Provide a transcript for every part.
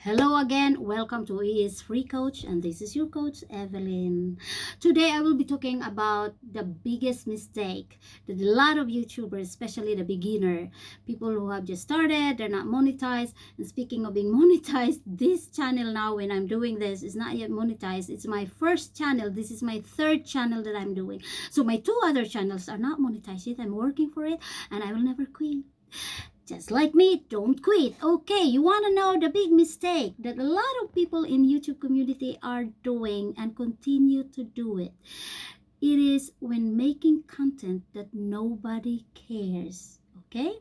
Hello again, welcome to E.S.freecoach, and this is your coach Evelyn. Today I will be talking about the biggest mistake that a lot of YouTubers, especially the beginner, people who have just started, they're not monetized. And speaking of being monetized, this channel now when I'm doing this is not yet monetized. It's my first channel. This is my third channel that I'm doing. So my two other channels are not monetized yet. I'm working for it and I will never quit. Just like me, don't quit. Okay, you want to know the big mistake that a lot of people in YouTube community are doing and continue to do it. It is when making content that nobody cares. Okay?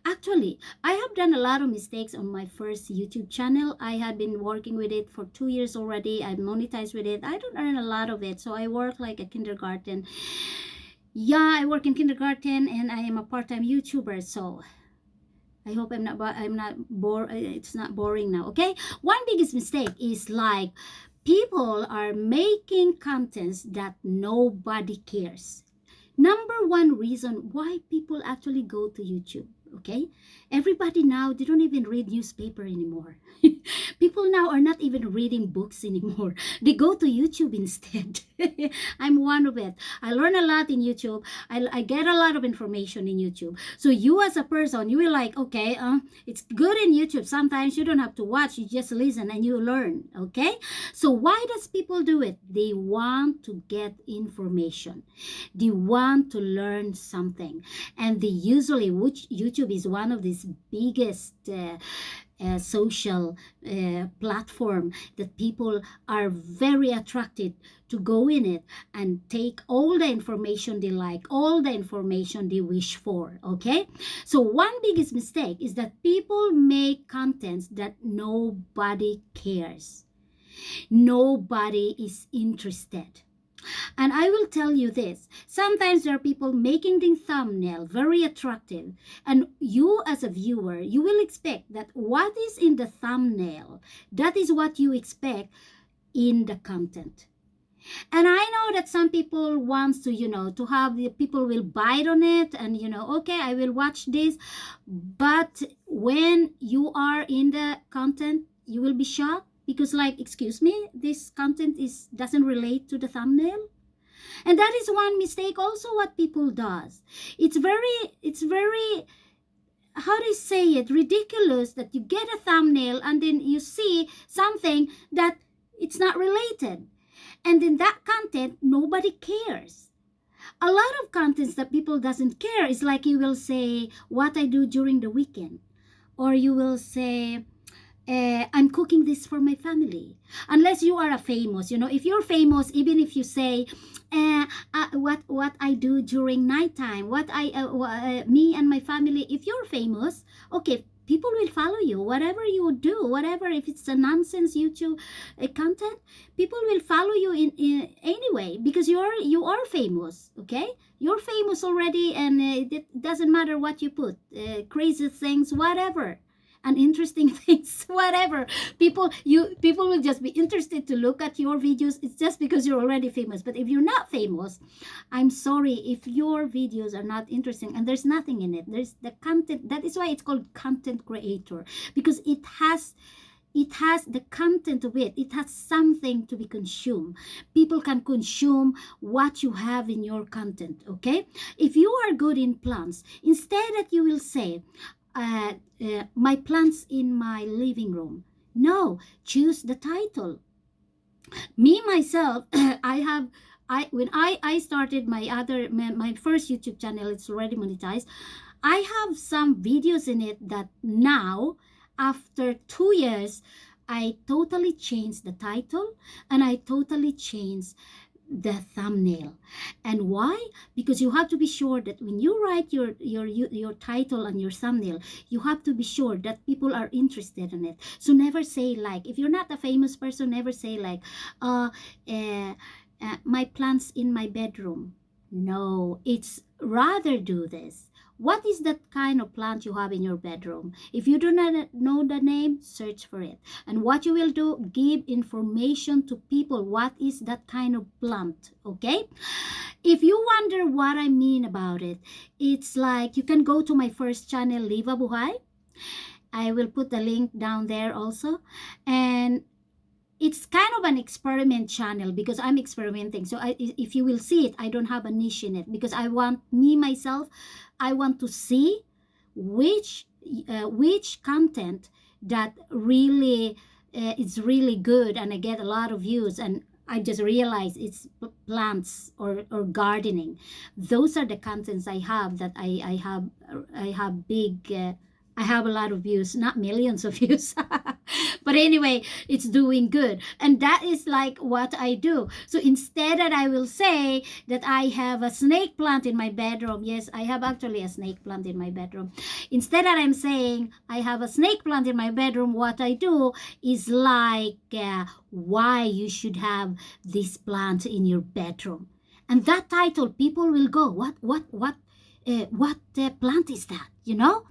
Actually, I have done a lot of mistakes on my first YouTube channel. I had been working with it for 2 years already. I monetized with it. I don't earn a lot of it, so I work like a kindergarten. Yeah, I work in kindergarten and I am a part-time YouTuber, so I hope I'm not bored. It's not boring now. Okay. One biggest mistake is like people are making contents that nobody cares. Number one reason why people actually go to YouTube. Okay, everybody now, they don't even read newspaper anymore. People now are not even reading books anymore. They go to YouTube instead. I'm one of it. I learn a lot in YouTube. I get a lot of information in YouTube. So you as a person, you will like, okay, it's good in YouTube. Sometimes you don't have to watch. You just listen and you learn. Okay. So why does people do it? They want to get information. They want to learn something. And they usually, which YouTube is one of these biggest social platform that people are very attracted to go in it and take all the information they like, all the information they wish for. Okay, so one biggest mistake is that people make contents that nobody cares, nobody is interested. And I will tell you this, sometimes there are people making the thumbnail very attractive, and you as a viewer, you will expect that what is in the thumbnail, that is what you expect in the content. And I know that some people wants to, to have the people will bite on it and, okay, I will watch this. But when you are in the content, you will be shocked because like, excuse me, this content doesn't relate to the thumbnail. And that is one mistake also what people does. It's very how do you say it, ridiculous that you get a thumbnail and then you see something that it's not related. And in that content, nobody cares. A lot of contents that people doesn't care is like you will say what I do during the weekend, or you will say I'm cooking this for my family. Unless you are a famous, if you're famous, even if you say what I do during nighttime, me and my family. If you're famous, okay, people will follow you. Whatever you do, whatever, if it's a nonsense YouTube content, people will follow you in anyway because you are famous. Okay, you're famous already, and it doesn't matter what you put, crazy things, whatever, and interesting things, whatever, people will just be interested to look at your videos. It's just because you're already famous. But if you're not famous, I'm sorry, if your videos are not interesting and there's nothing in it, there's the content. That is why it's called content creator, because it has the content of it. It has something to be consumed. People can consume what you have in your content. Okay, if you are good in plants, instead that you will say my plants in my living room, no, choose the title. Me myself, I started my first YouTube channel, it's already monetized. I have some videos in it that now, after 2 years, I totally changed the title and I totally changed the thumbnail. And why? Because you have to be sure that when you write your title and your thumbnail, you have to be sure that people are interested in it. So never say like, if you're not a famous person, never say like my plants in my bedroom. No, it's rather do this. What is that kind of plant you have in your bedroom? If you do not know the name, search for it. And what you will do, give information to people. What is that kind of plant? Okay? If you wonder what I mean about it, it's like you can go to my first channel, Liva Buhay. I will put the link down there also. And it's kind of an experiment channel because I'm experimenting. So if you will see it, I don't have a niche in it because I want me myself. I want to see which content that really is really good and I get a lot of views, and I just realized it's plants or gardening. Those are the contents I have that I have big. I have a lot of views, not millions of views. But anyway, it's doing good. And that is like what I do. So instead that I will say that I have a snake plant in my bedroom. Yes, I have actually a snake plant in my bedroom. Instead that I'm saying I have a snake plant in my bedroom, what I do is like why you should have this plant in your bedroom. And that title, people will go, what plant is that? You know?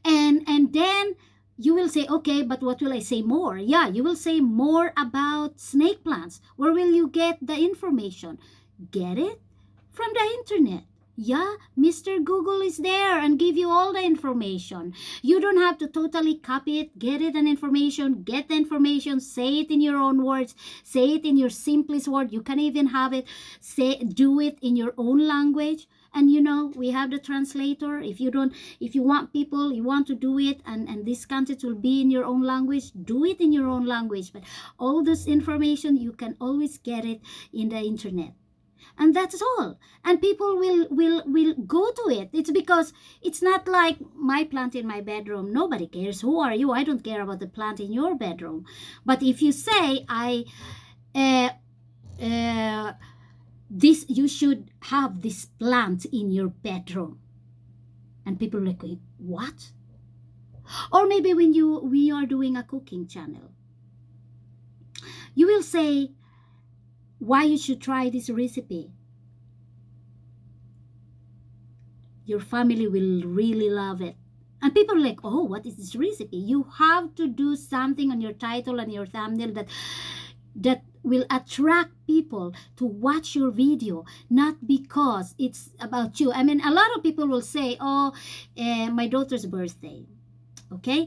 And then you will say, okay, but what will I say more? Yeah, you will say more about snake plants. Where will you get the information? Get it from the internet. Yeah, Mr. Google is there and give you all the information. You don't have to totally copy it, get it an information, get the information, say it in your own words, say it in your simplest word. You can even have it, do it in your own language. And you know, we have the translator. If you want people, you want to do it, and this content will be in your own language, do it in your own language. But all this information, you can always get it in the internet. And that's all. And people will go to it. It's because it's not like my plant in my bedroom. Nobody cares. Who are you? I don't care about the plant in your bedroom. But if you say this, you should have this plant in your bedroom, and people are like, what? Or maybe when we are doing a cooking channel, you will say why you should try this recipe. Your family will really love it. And people are like, oh, what is this recipe? You have to do something on your title and your thumbnail that will attract people to watch your video, not because it's about you. I mean, a lot of people will say, oh, my daughter's birthday. Okay,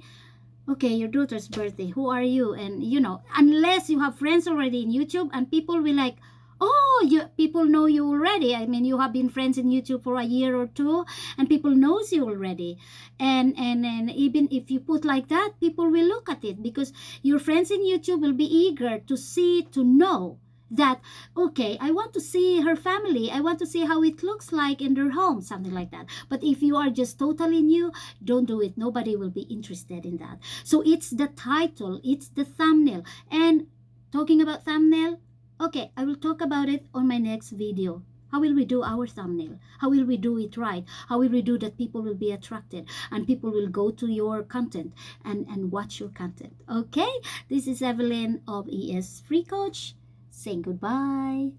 your daughter's birthday, who are you? And you know, unless you have friends already in YouTube, and people will like, oh, people know you already. I mean, you have been friends in YouTube for a year or two, and people knows you already. And even if you put like that, people will look at it because your friends in YouTube will be eager to see, to know that, okay, I want to see her family. I want to see how it looks like in their home, something like that. But if you are just totally new, don't do it. Nobody will be interested in that. So it's the title, it's the thumbnail. And talking about thumbnail, okay, I will talk about it on my next video. How will we do our thumbnail? How will we do it right? How will we do that people will be attracted and people will go to your content and watch your content? Okay, this is Evelyn of E.S.freecoach saying goodbye.